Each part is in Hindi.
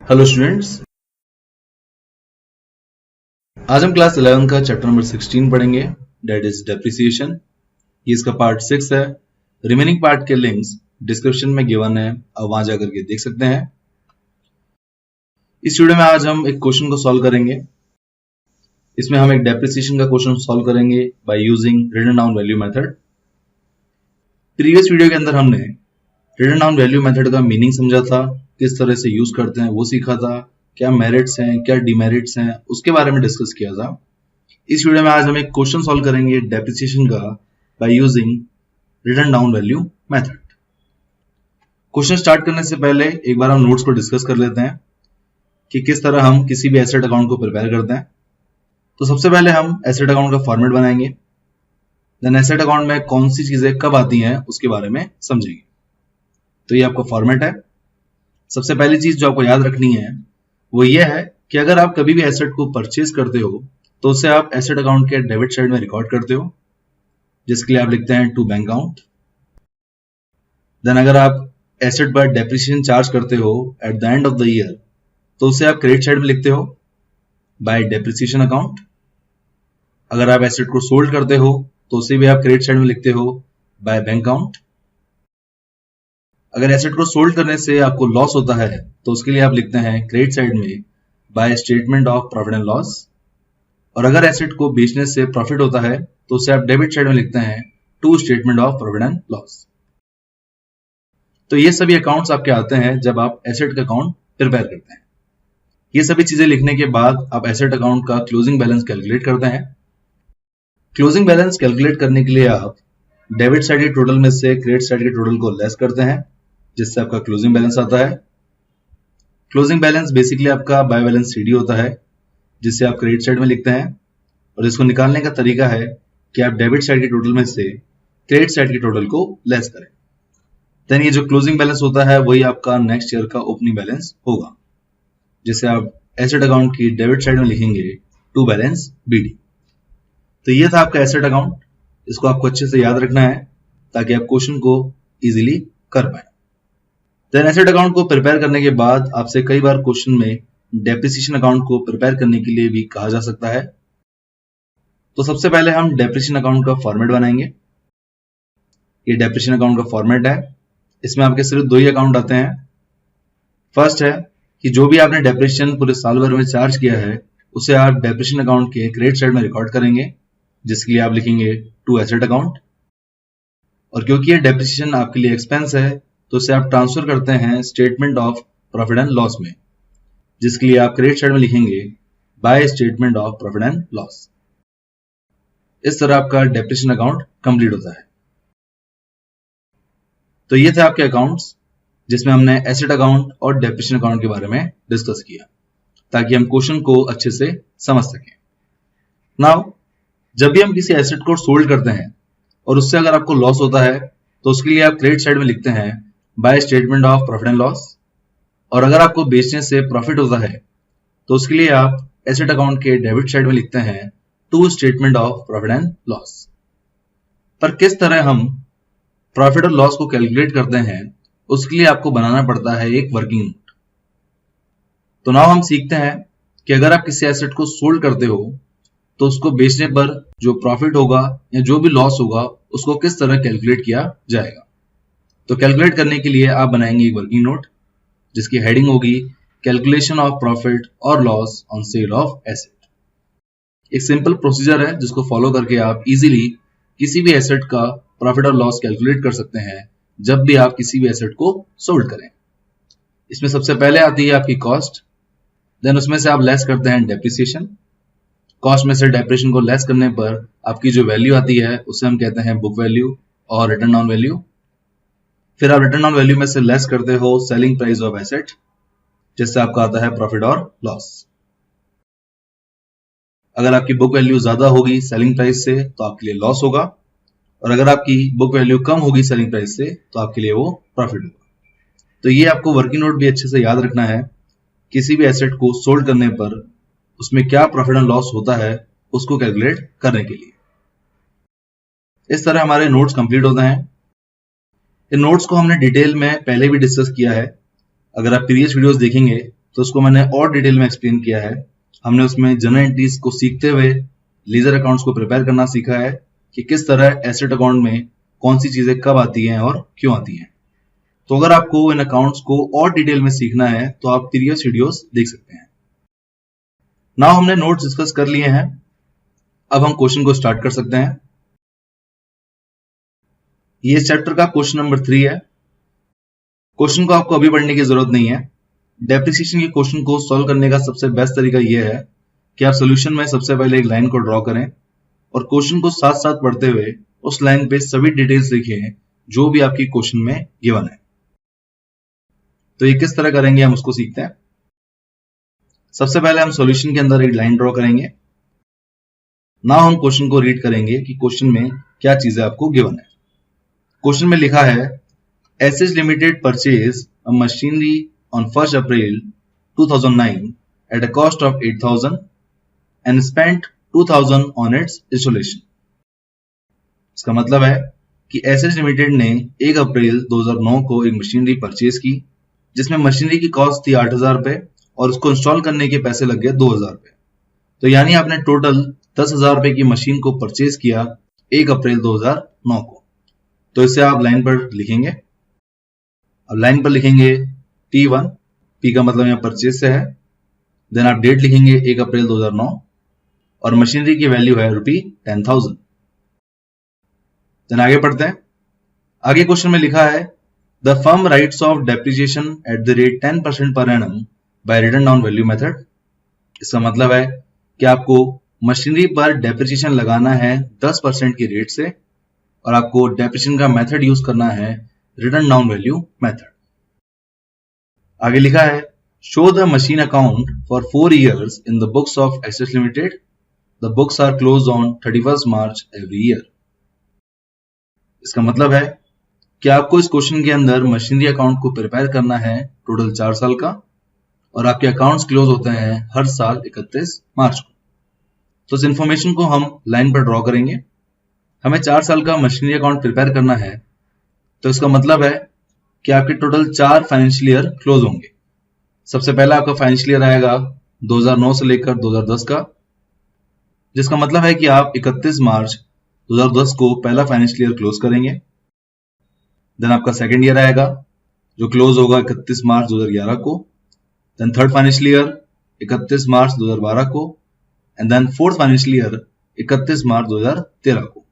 हेलो स्टूडेंट्स, आज हम क्लास 11 का चैप्टर नंबर 16 पढ़ेंगे, डेट इज डेप्रिसिएशन। ये इसका पार्ट 6 है। रिमेनिंग पार्ट के लिंक्स डिस्क्रिप्शन में गिवन है, आप वहां जाकर के देख सकते हैं। इस वीडियो में आज हम एक क्वेश्चन को सॉल्व करेंगे। इसमें हम एक डेप्रिसिएशन का क्वेश्चन सॉल्व करेंगे by using written down value method. Previous video के अंदर हमने रिटन डाउन वैल्यू मेथड का मीनिंग समझा था, किस तरह से यूज करते हैं वो सीखा था, क्या मेरिट्स हैं क्या डिमेरिट्स हैं उसके बारे में डिस्कस किया था। इस वीडियो में आज हम एक क्वेश्चन सॉल्व करेंगे डेप्रिसिएशन का by using written down value method. Question start करने से पहले एक बार हम नोट्स को डिस्कस कर लेते हैं कि किस तरह हम किसी भी एसेट अकाउंट को प्रिपेयर करते हैं। तो सबसे पहले हम एसेट अकाउंट का फॉर्मेट बनाएंगे, देन एसेट अकाउंट में कौन सी चीजें कब आती हैं उसके बारे में समझेंगे। तो ये आपका फॉर्मेट है। सबसे पहली चीज जो आपको याद रखनी है वो ये है कि अगर आप कभी भी एसेट को परचेज करते हो तो उसे आप एसेट अकाउंट के डेबिट साइड में रिकॉर्ड करते हो, जिसके लिए आप लिखते हैं टू बैंक अकाउंट। देन अगर आप एसेट पर डेप्रिसिएशन चार्ज करते हो at the end of the year तो उसे आप क्रेडिट साइड में लिखते हो बाय डेप्रिसिएशन अकाउंट। अगर आप एसेट को सोल्ड करते हो तो उसे भी आप क्रेडिट साइड में लिखते हो बाय बैंक अकाउंट। अगर एसेट को सोल्ड करने से आपको लॉस होता है तो उसके लिए आप लिखते हैं क्रेडिट साइड में by statement of profit and loss. और अगर एसेट को बेचने से प्रॉफिट होता है तो उसे आप डेबिट साइड में लिखते हैं to statement of profit and loss. तो ये सभी अकाउंट्स आपके आते हैं जब आप एसेट का अकाउंट प्रिपेयर करते हैं। ये सभी चीजें लिखने के बाद आप एसेट अकाउंट का क्लोजिंग बैलेंस कैलकुलेट करते हैं। क्लोजिंग बैलेंस कैलकुलेट करने के लिए आप डेबिट साइड के टोटल में से क्रेडिट साइड के टोटल को लेस करते हैं, जिससे आपका क्लोजिंग बैलेंस आता है। क्लोजिंग बैलेंस बेसिकली आपका बाय बैलेंस सीडी होता है, जिसे आप क्रेडिट साइड में लिखते हैं। और इसको निकालने का तरीका है कि आप डेबिट साइड के टोटल में से क्रेडिट साइड के टोटल को लेस करें। देन ये जो क्लोजिंग बैलेंस होता है वही आपका नेक्स्ट ईयर का ओपनिंग बैलेंस होगा, जिसे आप एसेट अकाउंट की डेबिट साइड में लिखेंगे टू बैलेंस बीडी। तो ये था आपका एसेट अकाउंट। इसको आपको अच्छे से याद रखना है ताकि आप क्वेश्चन को इजीली कर पाए। देन एसेट अकाउंट को प्रिपेयर करने के बाद आपसे कई बार क्वेश्चन में डेप्रिसिएशन अकाउंट को प्रिपेयर करने के लिए भी कहा जा सकता है। तो सबसे पहले हम डेप्रिसिएशन अकाउंट का फॉर्मेट बनाएंगे। ये डेप्रिसिएशन अकाउंट का फॉर्मेट है। इसमें आपके सिर्फ दो ही अकाउंट आते हैं। फर्स्ट है कि जो भी आपने डेप्रिसिएशन पूरे साल भर में चार्ज किया है उसे आप डेप्रिसिएशन अकाउंट के क्रेडिट साइड में रिकॉर्ड करेंगे, जिसके लिए आप लिखेंगे टू एसेट अकाउंट। और क्योंकि ये डेप्रिसिएशन आपके लिए एक्सपेंस है तो इसे आप ट्रांसफर करते हैं statement of profit and loss में, जिसके लिए आप क्रेडिट साइड में लिखेंगे by statement of profit and loss. इस तरह आपका डेप्रिसिएशन अकाउंट कंप्लीट होता है। तो ये थे आपके अकाउंट्स जिसमें हमने एसेट अकाउंट और डेप्रिसिएशन अकाउंट के बारे में डिस्कस किया, ताकि हम क्वेश्चन को अच्छे से समझ सकें। नाउ जब भी हम किसी एसेट को सोल्ड करते हैं और उससे अगर आपको लॉस होता है तो उसके लिए आप क्रेडिट साइड में लिखते हैं by statement of profit and loss. और अगर आपको बेचने से प्रॉफिट होता है तो उसके लिए आप एसेट अकाउंट के डेबिट साइड में लिखते हैं to statement of profit and loss. पर किस तरह हम प्रॉफिट और लॉस को कैलकुलेट करते हैं उसके लिए आपको बनाना पड़ता है एक वर्किंग नोट। तो नाउ हम सीखते हैं कि अगर आप किसी एसेट को सोल्ड करते हो तो उसको बेचने पर जो प्रॉफिट होगा या जो भी लॉस होगा उसको किस तरह कैलकुलेट किया जाएगा। तो कैलकुलेट करने के लिए आप बनाएंगे एक वर्किंग नोट जिसकी हेडिंग होगी कैलकुलेशन ऑफ प्रॉफिट और loss on sale of asset. एक सिंपल प्रोसीजर है जिसको फॉलो करके आप इजीली किसी भी एसेट का प्रॉफिट और लॉस कैलकुलेट कर सकते हैं जब भी आप किसी भी एसेट को सोल्ड करें। इसमें सबसे पहले आती है आपकी कॉस्ट, देन उसमें से आप लेस करते हैं डेप्रिसिएशन। कॉस्ट में से डेप्रिसिएशन को लेस करने पर आपकी जो वैल्यू आती है उसे हम कहते हैं बुक वैल्यू और रिटर्न डाउन वैल्यू। फिर आप रिटर्न डाउन वैल्यू में से लेस करते हो सेलिंग प्राइस ऑफ एसेट, जिससे आपका आता है प्रॉफिट और लॉस। अगर आपकी बुक वैल्यू ज्यादा होगी सेलिंग प्राइस से तो आपके लिए लॉस होगा, और अगर आपकी बुक वैल्यू कम होगी सेलिंग प्राइस से तो आपके लिए वो प्रॉफिट होगा। तो ये आपको वर्किंग नोट भी अच्छे से याद रखना है। किसी भी एसेट को सोल्ड करने पर उसमें क्या प्रॉफिट एंड लॉस होता है उसको कैलकुलेट करने के लिए। इस तरह हमारे नोट्स कंप्लीट होते हैं। इन नोट्स को हमने डिटेल में पहले भी डिस्कस किया है। अगर आप प्रीवियस वीडियोस देखेंगे तो उसको मैंने और डिटेल में एक्सप्लेन किया है। हमने उसमें जनरल एंट्रीज को सीखते हुए लीजर अकाउंट्स को प्रिपेयर करना सीखा है कि किस तरह एसेट अकाउंट में कौन सी चीजें कब आती हैं और क्यों आती हैं। तो अगर आपको इन अकाउंट्स को और डिटेल में सीखना है तो आप प्रीवियस वीडियोस देख सकते हैं। नाउ हमने नोट्स डिस्कस कर लिए हैं, अब हम क्वेश्चन को स्टार्ट कर सकते हैं। ये इस चैप्टर का क्वेश्चन नंबर 3 है। क्वेश्चन को आपको अभी पढ़ने की जरूरत नहीं है। डेप्रिसिएशन के क्वेश्चन को सॉल्व करने का सबसे बेस्ट तरीका यह है कि आप सोल्यूशन में सबसे पहले एक लाइन को ड्रॉ करें और क्वेश्चन को साथ साथ पढ़ते हुए उस लाइन पे सभी डिटेल्स लिखें जो भी आपकी क्वेश्चन में गिवन है। तो ये किस तरह करेंगे हम उसको सीखते हैं। सबसे पहले हम सॉल्यूशन के अंदर एक लाइन ड्रॉ करेंगे। नाउ हम क्वेश्चन को रीड करेंगे कि क्वेश्चन में क्या चीजें आपको गिवन है। क्वेश्चन में लिखा है SH limited purchase a machinery on 1st April 2009 at a cost of 8,000 and spent 2,000 on its installation। इसका मतलब है कि एसएच लिमिटेड ने 1 अप्रैल 2009 को एक मशीनरी परचेज की जिसमें मशीनरी की कॉस्ट थी 8,000 रुपए और उसको इंस्टॉल करने के पैसे लग गए 2,000 रुपए। तो यानी आपने टोटल 10,000 रुपए की मशीन को परचेज किया 1 अप्रैल 2009 को। तो इसे आप लाइन पर लिखेंगे। अब लाइन पर लिखेंगे T1, P का मतलब यहाँ परचेज से है। देन आप डेट लिखेंगे 1 अप्रैल 2009 और मशीनरी की वैल्यू है ₹10,000। देन आगे पढ़ते हैं। आगे क्वेश्चन में लिखा है the firm writes off depreciation at the rate 10% per annum by written down value method. इसका मतलब है कि आपको मशीनरी पर डेप्रिसिएशन लगाना है 10% की रेट से और आपको डेप्रिसिएशन का मेथड यूज करना है रिटन डाउन वैल्यू मेथड। आगे लिखा है show the machine account for 4 years in the books of S H limited. The books are close on 31st March every year. इसका मतलब है कि आपको इस क्वेश्चन के अंदर मशीनरी अकाउंट को प्रिपेयर करना है टोटल 4 साल का और आपके अकाउंट्स क्लोज होते हैं हर साल 31 मार्च को। तो इस इंफॉर्मेशन को हम लाइन पर ड्रॉ करेंगे। हमें 4 साल का मशीनरी अकाउंट प्रिपेयर करना है तो इसका मतलब है कि आपके टोटल 4 फाइनेंशियल ईयर क्लोज होंगे। सबसे पहला आपका फाइनेंशियल ईयर आएगा 2009 से लेकर 2010 का, जिसका मतलब है कि आप 31 मार्च 2010 को पहला फाइनेंशियल ईयर क्लोज करेंगे। देन आपका सेकेंड ईयर आएगा जो क्लोज होगा 31 मार्च 2011 को। Then third financial year 31 March 2012 को and then fourth financial year 31 March 2013 को।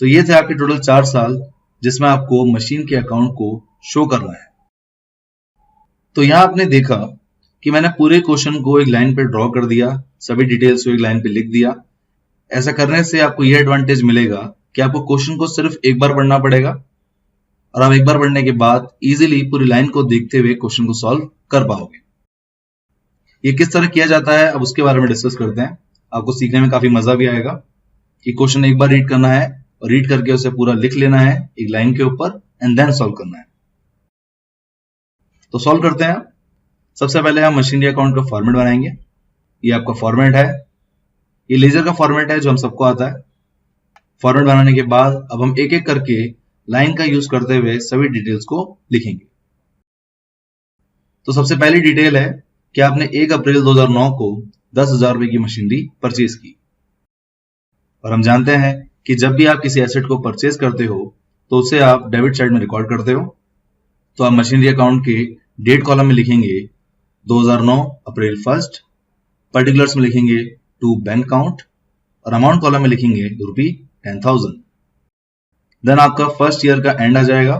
तो ये थे आपके टोटल 4 साल जिसमें आपको मशीन के अकाउंट को शो करना है। तो यहां आपने देखा कि मैंने पूरे क्वेश्चन को एक लाइन पे ड्रॉ कर दिया, सभी डिटेल्स को एक लाइन पे लिख दिया। ऐसा करने से आपको यह एडवांटेज मिलेगा कि आपको क्वेश्चन को सिर्फ एक बार पढ़ना पड़ेगा और आप एक बार पढ़ने के बाद इजीली पूरी लाइन को देखते हुए क्वेश्चन को सॉल्व कर पाओगे। ये किस तरह किया जाता है अब उसके बारे में डिस्कस करते हैं। आपको सीखने में काफी मजा भी आएगा कि क्वेश्चन एक बार रीड करना है और रीड करके उसे पूरा लिख लेना है एक लाइन के ऊपर एंड देन सॉल्व करना है। तो सॉल्व करते हैं। सबसे पहले हम मशीनरी अकाउंट का फॉर्मेट बनाएंगे। ये आपका फॉर्मेट है, ये लेजर का फॉर्मेट है जो हम सबको आता है। फॉर्मेट बनाने के बाद अब हम एक एक करके लाइन का यूज करते हुए सभी डिटेल्स को लिखेंगे। तो सबसे पहली डिटेल है कि आपने 1 अप्रैल 2009 को 10,000 रुपए की मशीनरी परचेज की और हम जानते हैं कि जब भी आप किसी एसेट को परचेज करते हो तो उसे आप डेबिट साइड में रिकॉर्ड करते हो। तो आप मशीनरी अकाउंट के डेट कॉलम में लिखेंगे 2009 अप्रैल 1, पर्टिकुलर्स में लिखेंगे टू बैंक अकाउंट और अमाउंट कॉलम में लिखेंगे ₹10,000। देन आपका फर्स्ट ईयर का एंड आ जाएगा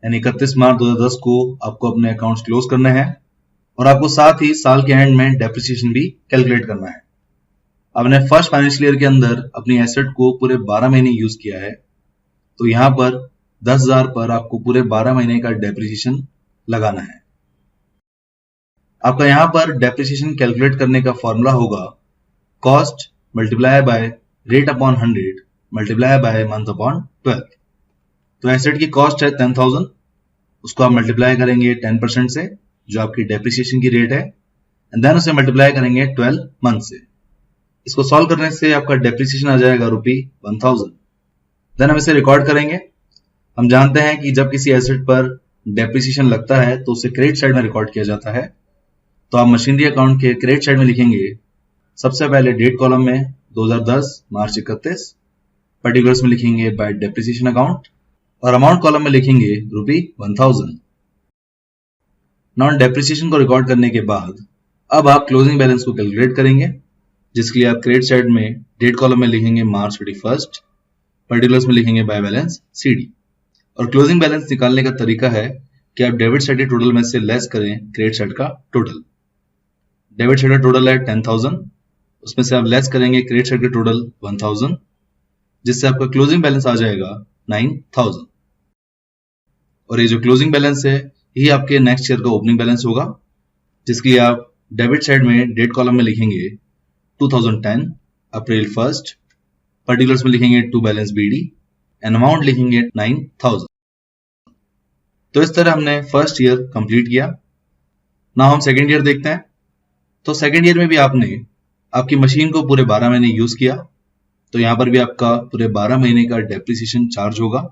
यानी 31 मार्च 2010 को आपको अपने अकाउंट्स क्लोज करने हैं और आपको साथ ही साल के एंड में डेप्रिसिएशन भी कैलकुलेट करना है। आपने फर्स्ट फाइनेंशियल ईयर के अंदर अपनी एसेट को पूरे 12 महीने यूज किया है तो यहां पर 10,000 पर आपको पूरे 12 महीने का डेप्रिसिएशन लगाना है। आपका यहां पर डेप्रिसिएशन कैलकुलेट करने का फॉर्मूला होगा cost multiply by rate upon 100 multiply by month upon 12। तो एसेट की कॉस्ट है 10,000, उसको आप मल्टीप्लाई करेंगे 10% से जो आपकी डेप्रिसिएशन की रेट है एंड देन उसे मल्टीप्लाई करेंगे 12 मंथ से। इसको सॉल्व करने से आपका डेप्रिसिएशन आ जाएगा ₹1,000। देन हम इसे रिकॉर्ड करेंगे। हम जानते हैं कि जब किसी एसेट पर डेप्रिसिएशन लगता है तो उसे क्रेडिट साइड में रिकॉर्ड किया जाता है तो आप मशीनरी अकाउंट के क्रेडिट साइड में लिखेंगे सबसे पहले डेट कॉलम में 2010 मार्च 31, पर्टिकुलर्स में लिखेंगे बाय डेप्रिसिएशन अकाउंट और अमाउंट कॉलम में लिखेंगे ₹1000। नॉन डेप्रिसिएशन को रिकॉर्ड करने के बाद अब आप क्लोजिंग बैलेंस को कैलकुलेट करेंगे, जिसके लिए आप क्रेडिट साइड में डेट कॉलम में लिखेंगे मार्च 31, पर्टिकुलर्स में लिखेंगे बाय बैलेंस CD और क्लोजिंग बैलेंस निकालने का तरीका है कि आप डेबिट साइड के टोटल में से लेस करें क्रेडिट साइड का टोटल। डेबिट साइड का टोटल है 10,000, उसमें से आप लेस करेंगे क्रेडिट साइड का टोटल 1,000, जिससे आपका क्लोजिंग बैलेंस आ जाएगा 9,000 और ये जो क्लोजिंग बैलेंस है यही आपके नेक्स्ट ईयर का ओपनिंग बैलेंस होगा, जिसके लिए आप डेबिट साइड में डेट कॉलम में लिखेंगे 2010 अप्रैल 1, पर्टिकुलर्स में लिखेंगे to balance BD and amount लिखेंगे 9,000। तो इस तरह हमने फर्स्ट ईयर कंप्लीट किया। ना हम सेकेंड ईयर देखते हैं। तो सेकेंड ईयर में भी आपने आपकी मशीन को पूरे 12 महीने यूज किया, तो यहाँ पर भी आपका पूरे 12 महीने का डेप्रिसिएशन चार्ज होगा।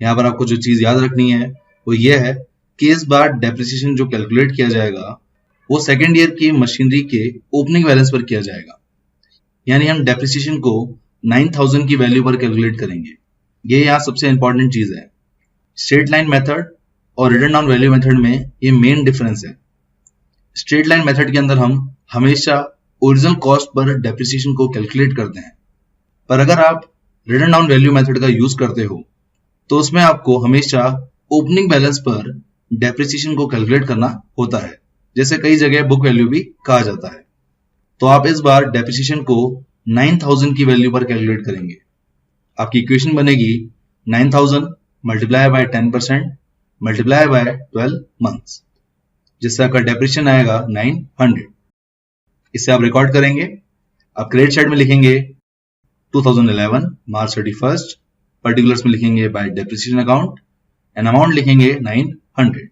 यहाँ पर आपको जो चीज याद रखनी है वो ये है कि इस बार डेप्रिसिएशन जो कैलकुलेट किया जाएगा वो सेकेंड ईयर की मशीनरी के ओपनिंग बैलेंस पर किया जाएगा, यानी हम डेप्रिसिएशन को 9,000 की वैल्यू पर कैलकुलेट करेंगे। ये यहाँ सबसे इंपॉर्टेंट चीज है। स्ट्रेट लाइन मेथड और रिटन डाउन वैल्यू मेथड में ये मेन डिफरेंस है। स्ट्रेट लाइन मेथड के अंदर हम हमेशा ओरिजिनल कॉस्ट पर डेप्रिसिएशन को कैलकुलेट करते हैं, पर अगर आप रिटन डाउन वैल्यू मेथड का यूज करते हो तो उसमें आपको हमेशा ओपनिंग बैलेंस पर डेप्रिसिएशन को कैलकुलेट करना होता है, जैसे कई जगह बुक वैल्यू भी कहा जाता है। तो आप इस बार डेप्रिसिएशन को 9,000 की वैल्यू पर कैलकुलेट करेंगे। आपकी इक्वेशन बनेगी 9,000 multiply by 10% multiply by 12 months, जिससे आपका डेप्रिसिएशन आएगा 900। इसे आप रिकॉर्ड करेंगे। आप क्रेडिट साइड में लिखेंगे 2011 मार्च 31, पर्टिकुलर्स में लिखेंगे bye depreciation account and amount लिखेंगे 900।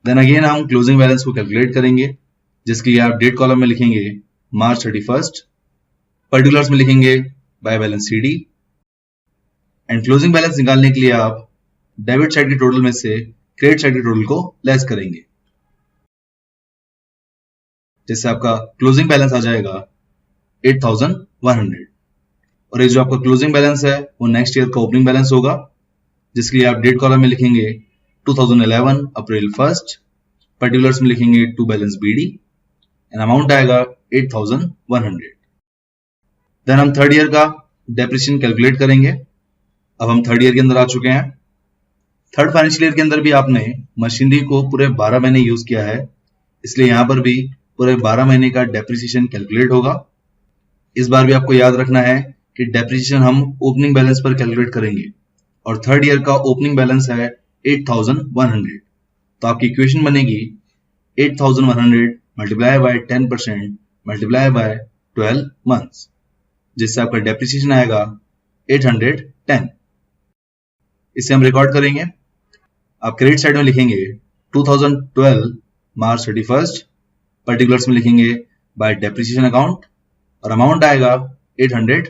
देन अगेन हम क्लोजिंग बैलेंस को कैलकुलेट करेंगे, जिसके लिए आप डेट कॉलम में लिखेंगे मार्च 31, पर्टिकुलर्स में लिखेंगे by balance CD and closing balance निकालने के लिए आप डेबिट साइड के टोटल में से क्रेडिट साइड के टोटल को लेस करेंगे, जिससे आपका क्लोजिंग बैलेंस आ जाएगा 8,100 और ये जो आपका क्लोजिंग बैलेंस है वो नेक्स्ट ईयर का ओपनिंग बैलेंस होगा, जिसके लिए आप डेट कॉलम में लिखेंगे 2011 अप्रैल 1, पर्टिकुलर्स में लिखेंगे to balance BD and amount आएगा 8,100। देन हम थर्ड ईयर का डेप्रिसिएशन कैलकुलेट करेंगे। अब हम थर्ड ईयर के अंदर आ चुके हैं। थर्ड फाइनेंशियल ईयर के अंदर भी आपने मशीनरी को पूरे 12 महीने यूज किया है, इसलिए यहां पर भी पूरे 12 महीने का डेप्रिसिएशन कैलकुलेट होगा। इस बार भी आपको याद रखना है कि डेप्रिसिएशन हम ओपनिंग बैलेंस पर कैलकुलेट करेंगे और थर्ड ईयर का ओपनिंग बैलेंस है 8,100। तो आपकी इक्वेशन बनेगी 8,100 multiply by 10% multiply by 12 months, जिससे आपका डेप्रिसिएशन आएगा 810। इसे हम रिकॉर्ड करेंगे। आप क्रेडिट साइड में लिखेंगे 2012 मार्च 31, पर्टिकुलर्स में लिखेंगे बाय डेप्रिसिएशन अकाउंट और अमाउंट आएगा 810।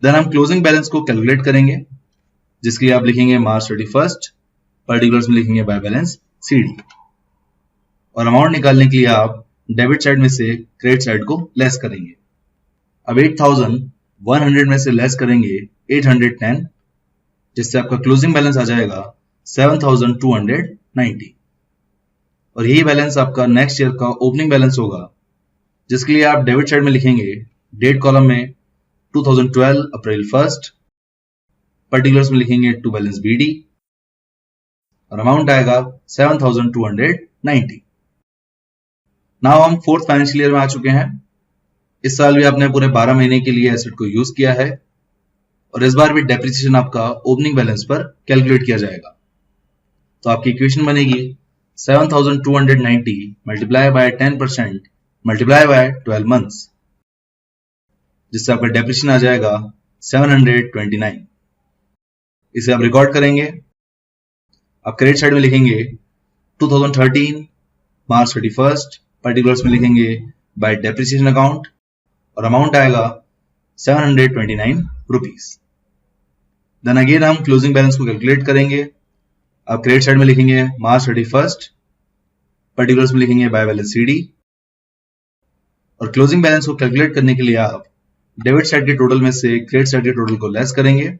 देन हम क्लोजिंग बैलेंस को कैलकुलेट करेंगे, जिसके लिए आप लिखेंगे मार्च 31, पर्टिकुलर्स में लिखेंगे बाय बैलेंस CD और अमाउंट निकालने के लिए आप डेबिट साइड में से क्रेडिट साइड को लेस करेंगे। अब 8,100 में से लेस करेंगे 810, जिससे आपका क्लोजिंग बैलेंस आ जाएगा 7,290 और यही बैलेंस आपका नेक्स्ट ईयर का ओपनिंग बैलेंस होगा, जिसके लिए आप डेबिट साइड में लिखेंगे डेट कॉलम में 2012 अप्रैल 1, पर्टिकुलर्स में लिखेंगे टू बैलेंस BD और अमाउंट आएगा 7,290। नाउ हम फोर्थ फाइनेंशियल ईयर में आ चुके हैं। इस साल भी आपने पूरे 12 महीने के लिए एसेट को यूज किया है और इस बार भी डेप्रिसिएशन आपका ओपनिंग बैलेंस पर कैलकुलेट किया जाएगा। तो आपकी इक्वेशन बनेगी 7,290 multiply by 10% multiply by 12 months, जिससे आपका डेप्रिसिएशन आ जाएगा 729। इसे आप रिकॉर्ड करेंगे। आप क्रेडिट साइड में लिखेंगे 2013 मार्च 31, पर्टिकुलर्स में लिखेंगे बाय डेप्रिसिएशन अकाउंट और अमाउंट आएगा 729 रुपीज। देन अगेन हम क्लोजिंग बैलेंस को कैलकुलेट करेंगे। आप क्रेडिट साइड में लिखेंगे मार्च 31, पर्टिकुलर्स में लिखेंगे बाय बैलेंस CD, और क्लोजिंग बैलेंस को कैलकुलेट करने के लिए आप डेबिट साइड के टोटल में से क्रेडिट साइड के टोटल को लेस करेंगे,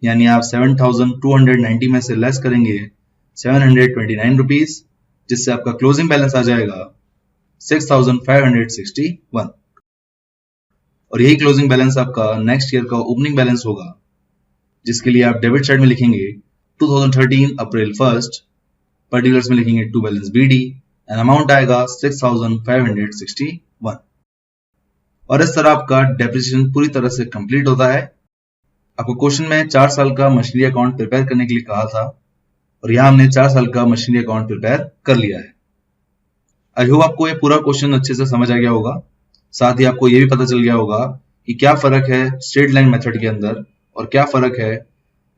यानी आप 7,290 में से लेस करेंगे 729 रुपीज, जिससे आपका क्लोजिंग बैलेंस आ जाएगा 6,561, और यही क्लोजिंग बैलेंस आपका नेक्स्ट ईयर का ओपनिंग बैलेंस होगा, जिसके लिए आप डेबिट साइड में लिखेंगे 2013 अप्रैल 1, पर्टिकुलर्स में लिखेंगे to balance BD, and amount आएगा 6,561, और इस तरह आपका डेप्रिसिएशन पूरी तरह से कंप्लीट होता है। आपको क्वेश्चन में 4 साल का मशीनरी अकाउंट प्रिपेयर करने के लिए कहा था, और यहाँ हमने 4 साल का मशीनरी अकाउंट प्रिपेयर कर लिया है। आई होप आपको ये पूरा क्वेश्चन अच्छे से समझ आ गया होगा, साथ ही आपको ये भी पता चल गया होगा कि क्या फर्क है स्ट्रेट लाइन मेथड के अंदर और क्या फर्क है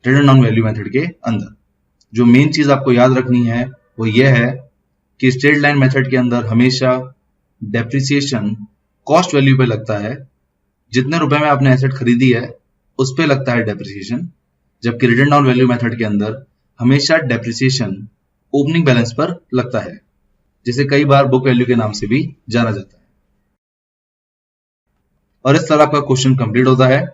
रिटर्न ऑन वैल्यू मेथड के अंदर। जो मेन चीज आपको याद रखनी है वो ये है कि स्ट्रेट लाइन मेथड के अंदर हमेशा डेप्रिसिएशन कॉस्ट वैल्यू पे लगता है, जितने रुपए में आपने एसेट खरीदी है उस पे लगता है डेप्रिसिएशन, जबकि रिटर्न डाउन वैल्यू मेथड के अंदर हमेशा डेप्रिसिएशन ओपनिंग बैलेंस पर लगता है, जिसे कई बार बुक वैल्यू के नाम से भी जाना जाता है। और इस तरह आपका क्वेश्चन कंप्लीट होता है।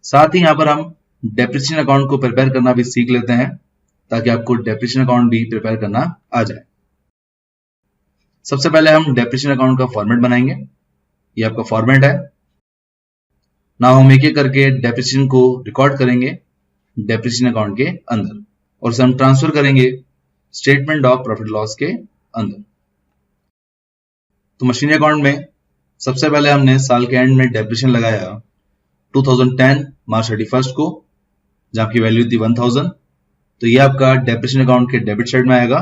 साथ ही यहां पर हम डेप्रिसिएशन अकाउंट को प्रिपेयर करना भी सीख लेते हैं, ताकि आपको डेप्रिसिएशन अकाउंट भी प्रिपेयर करना आ जाए। सबसे पहले हम डेप्रिसिएशन अकाउंट का फॉर्मेट बनाएंगे। ये आपका फॉर्मेट है। नाउ हम एक एक करके डेप्रिसिएशन को रिकॉर्ड करेंगे डेप्रिसिएशन अकाउंट के अंदर, और उसे हम ट्रांसफर करेंगे स्टेटमेंट ऑफ प्रॉफिट लॉस के अंदर। तो मशीनरी अकाउंट में सबसे पहले हमने साल के एंड में डेप्रिसिएशन लगाया 2010 मार्च 31 को, जहां की वैल्यू थी 1000। तो ये आपका डेप्रिसिएशन अकाउंट के डेबिट साइड में आएगा।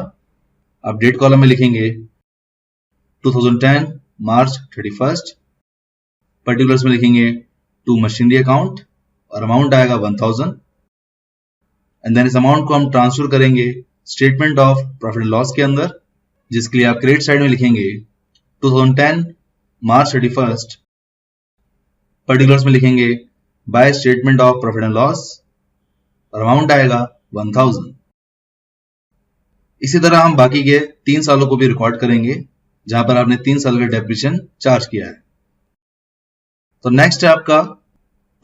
आप डेट कॉलम में लिखेंगे 2010 मार्च 31, पर्टिकुलर्स में लिखेंगे टू मशीनरी अकाउंट, और अमाउंट आएगा 1000, एंड देन इस अमाउंट को हम ट्रांसफर करेंगे स्टेटमेंट ऑफ प्रॉफिट लॉस के अंदर, जिसके लिए आप क्रेडिट साइड में लिखेंगे 2010 मार्च 31, पर्टिकुलर्स में लिखेंगे by statement of profit and loss, और अमाउंट आएगा 1000। इसी तरह हम बाकी के 3 सालों को भी रिकॉर्ड करेंगे, जहां पर आपने 3 साल का डेप्रिसिएशन चार्ज किया है। तो नेक्स्ट है आपका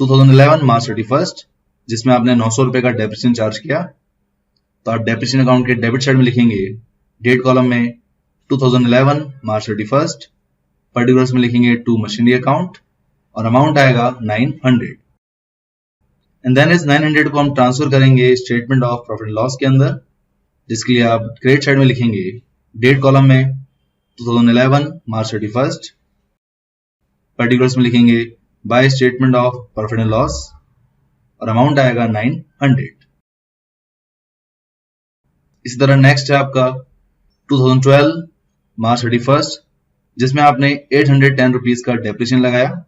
2011 मार्च 31, जिसमें आपने 900 रुपए का डेप्रिसिएशन चार्ज किया। तो आप डेप्रिसिएशन अकाउंट के डेबिट साइड में लिखेंगे डेट कॉलम में 2011 मार्च 31, पर्टिकुलर्स में लिखेंगे टू मशीनरी अकाउंट, और अमाउंट आएगा 900, एंड देन इस 900 को हम ट्रांसफर करेंगे स्टेटमेंट ऑफ प्रॉफिट लॉस के अंदर, जिसके लिए आप क्रेडिट साइड में लिखेंगे डेट कॉलम में 2011 मार्च 31, पर्टिकुलर्स में लिखेंगे by statement of profit and loss, और अमाउंट आएगा 900। इसी तरह नेक्स्ट है आपका 2012 मार्च 31, जिसमें आपने 810 रुपीज का डेप्रिसिएशन लगाया।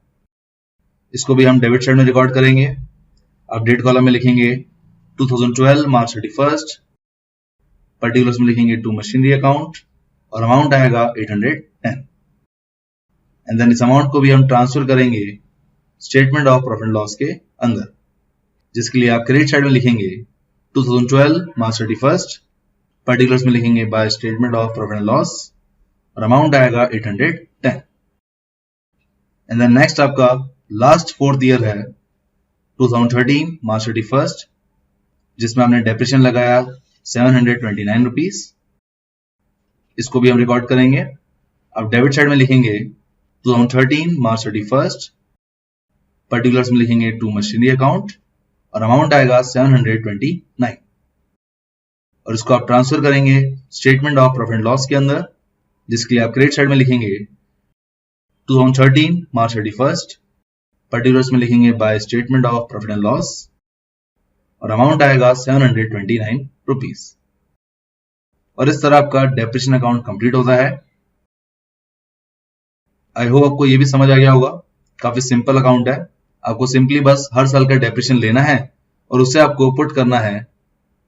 इसको भी हम डेबिट साइड में रिकॉर्ड करेंगे। आप डेट कॉलम में लिखेंगे 2012 मार्च 31, पर्टिकुलर्स में लिखेंगे टू मशीनरी अकाउंट, और अमाउंट आएगा 810, एंड देन इस अमाउंट को भी हम ट्रांसफर करेंगे स्टेटमेंट ऑफ प्रॉफिट लॉस के अंदर, जिसके लिए आप क्रेडिट साइड में लिखेंगे 2012 मार्च 31, पर्टिकुलर्स में लिखेंगे by statement of profit and loss, और अमाउंट आएगा 810, एंड देन नेक्स्ट आपका लास्ट 4th ईयर है 2013 मार्च 31, जिसमें आपने डेप्रिसिएशन लगाया 729 रुपीज। इसको भी हम रिकॉर्ड करेंगे। अब डेबिट साइड में लिखेंगे 2013 मार्च 31, पर्टिकुलर्स में लिखेंगे टू मशीनरी अकाउंट, और अमाउंट आएगा 729, और इसको आप ट्रांसफर करेंगे statement of profit and loss के अंदर, जिसके लिए आप क्रेडिट साइड में लिखेंगे 2013 मार्च 31, पर्टिकुलर्स में लिखेंगे by statement of profit and loss, और अमाउंट आएगा 729 रुपीज। और इस तरह आपका डेप्रिसिएशन अकाउंट कंप्लीट होता है। आई होप आपको ये भी समझ आ गया होगा। काफी सिंपल अकाउंट है। आपको सिंपली बस हर साल का डेप्रिसिएशन लेना है और उसे आपको पुट करना है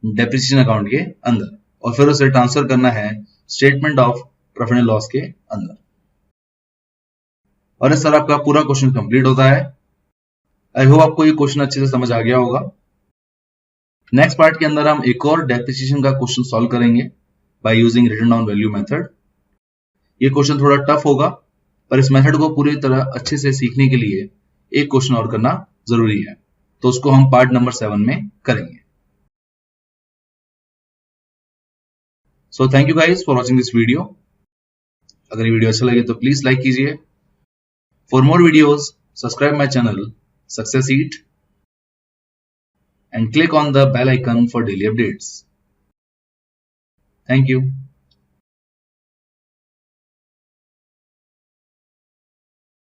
डेप्रिसिएशन अकाउंट के अंदर, और फिर उसे ट्रांसफर करना है statement of profit and loss के अंदर। और इस तरह आपका पूरा क्वेश्चन कंप्लीट होता है। आई होप आपको ये क्वेश्चन अच्छे से समझ आ गया होगा। नेक्स्ट पार्ट के अंदर हम एक और डेप्रिसिएशन का क्वेश्चन सॉल्व करेंगे, by using written down value method. ये क्वेश्चन थोड़ा टफ होगा, पर इस मेथड को पूरी तरह अच्छे से सीखने के लिए एक क्वेश्चन और करना जरूरी है, तो उसको हम पार्ट नंबर 7 में करेंगे. So thank you guys for watching this video. अगर ये वीडियो अच्छा लगे तो प्लीज लाइक कीजिए. For more videos subscribe my channel success eat and click on the bell icon for daily updates. Thank you.